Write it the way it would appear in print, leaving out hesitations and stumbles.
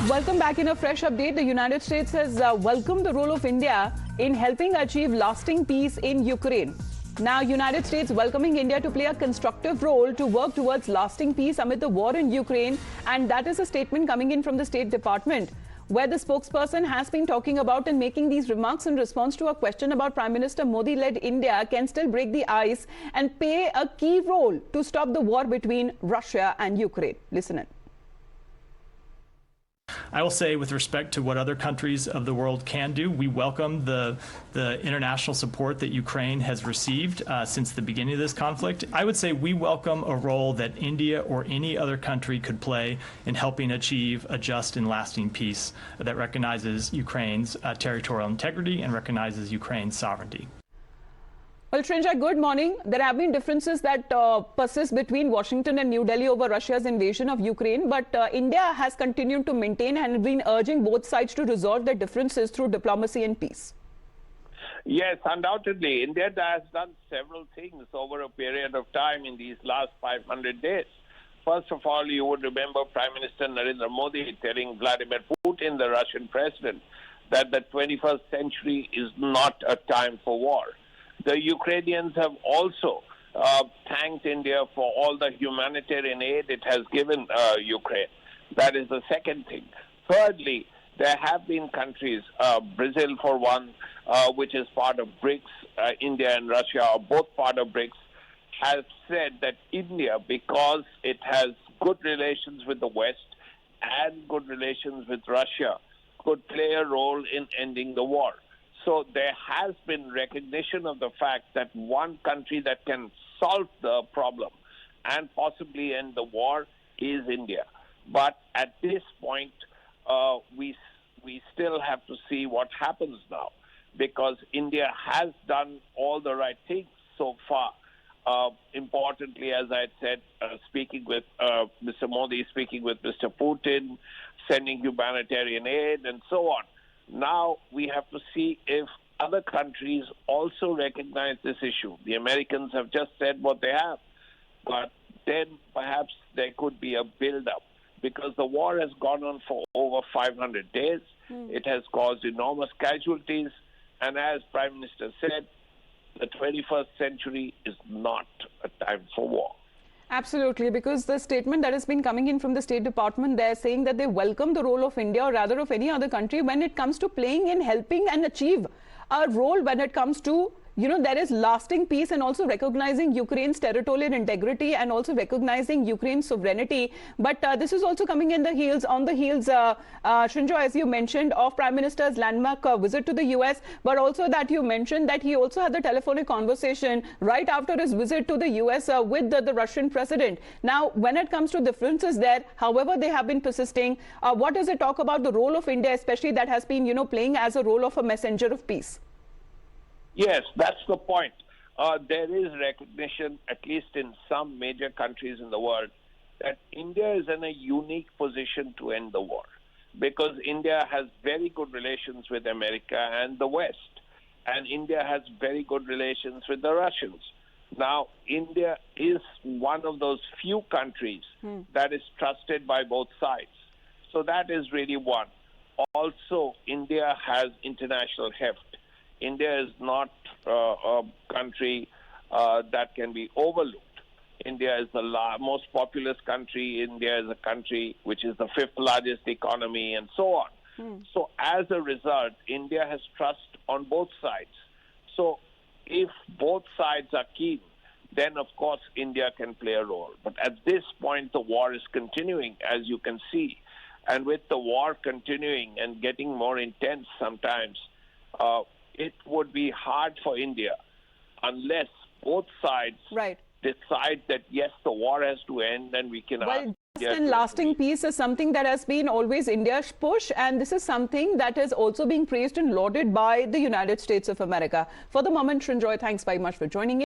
Welcome back. In a fresh update, the United States has welcomed the role of India in helping achieve lasting peace in Ukraine. Now, United States welcoming India to play a constructive role to work towards lasting peace amid the war in Ukraine, and that is a statement coming in from the State Department, where the spokesperson has been talking about and making these remarks in response to a question about Prime Minister Modi-led India can still break the ice and play a key role to stop the war between Russia and Ukraine. Listen in. I will say, with respect to what other countries of the world can do, we welcome the international support that Ukraine has received since the beginning of this conflict. I would say we welcome a role that India or any other country could play in helping achieve a just and lasting peace that recognizes Ukraine's territorial integrity and recognizes Ukraine's sovereignty. Well, Srinjoy, good morning. There have been differences that persist between Washington and New Delhi over Russia's invasion of Ukraine, but India has continued to maintain and been urging both sides to resolve their differences through diplomacy and peace. Yes, undoubtedly. India has done several things over a period of time in these last 500 days. First of all, you would remember Prime Minister Narendra Modi telling Vladimir Putin, the Russian president, that the 21st century is not a time for war. The Ukrainians have also thanked India for all the humanitarian aid it has given Ukraine. That is the second thing. Thirdly, there have been countries, Brazil for one, which is part of BRICS, India and Russia are both part of BRICS, has said that India, because it has good relations with the West and good relations with Russia, could play a role in ending the war. So there has been recognition of the fact that one country that can solve the problem and possibly end the war is India. But at this point, we still have to see what happens now, because India has done all the right things so far. Importantly, as I said, speaking with Mr. Modi, speaking with Mr. Putin, sending humanitarian aid and so on. Now we have to see if other countries also recognize this issue. The Americans have just said what they have, but then perhaps there could be a build-up, because the war has gone on for over 500 days. It has caused enormous casualties, and as Prime Minister said, the 21st century is not a time for war. Absolutely, because the statement that has been coming in from the State Department, they're saying that they welcome the role of India, or rather of any other country, when it comes to playing in helping and achieve a role when it comes to, there is lasting peace, and also recognizing Ukraine's territorial integrity and also recognizing Ukraine's sovereignty. But this is also coming on the heels, Srinjoy, as you mentioned, of Prime Minister's landmark visit to the US, but also that you mentioned that he also had the telephonic conversation right after his visit to the US with the Russian president. Now, when it comes to differences there, however they have been persisting, what does it talk about the role of India, especially that has been, playing as a role of a messenger of peace? Yes, that's the point. There is recognition, at least in some major countries in the world, that India is in a unique position to end the war, because India has very good relations with America and the West, and India has very good relations with the Russians. Now, India is one of those few countries that is trusted by both sides. So that is really one. Also, India has international heft. India is not a country that can be overlooked. India is the most populous country. India is a country which is the 5th largest economy, and so on. So as a result, India has trust on both sides. So if both sides are keen, then of course India can play a role. But at this point, the war is continuing, as you can see. And with the war continuing and getting more intense sometimes, it would be hard for India unless both sides decide that, yes, the war has to end and we can... Well, just and lasting peace is something that has been always India's push, and this is something that is also being praised and lauded by the United States of America. For the moment, Srinjoy, thanks very much for joining in.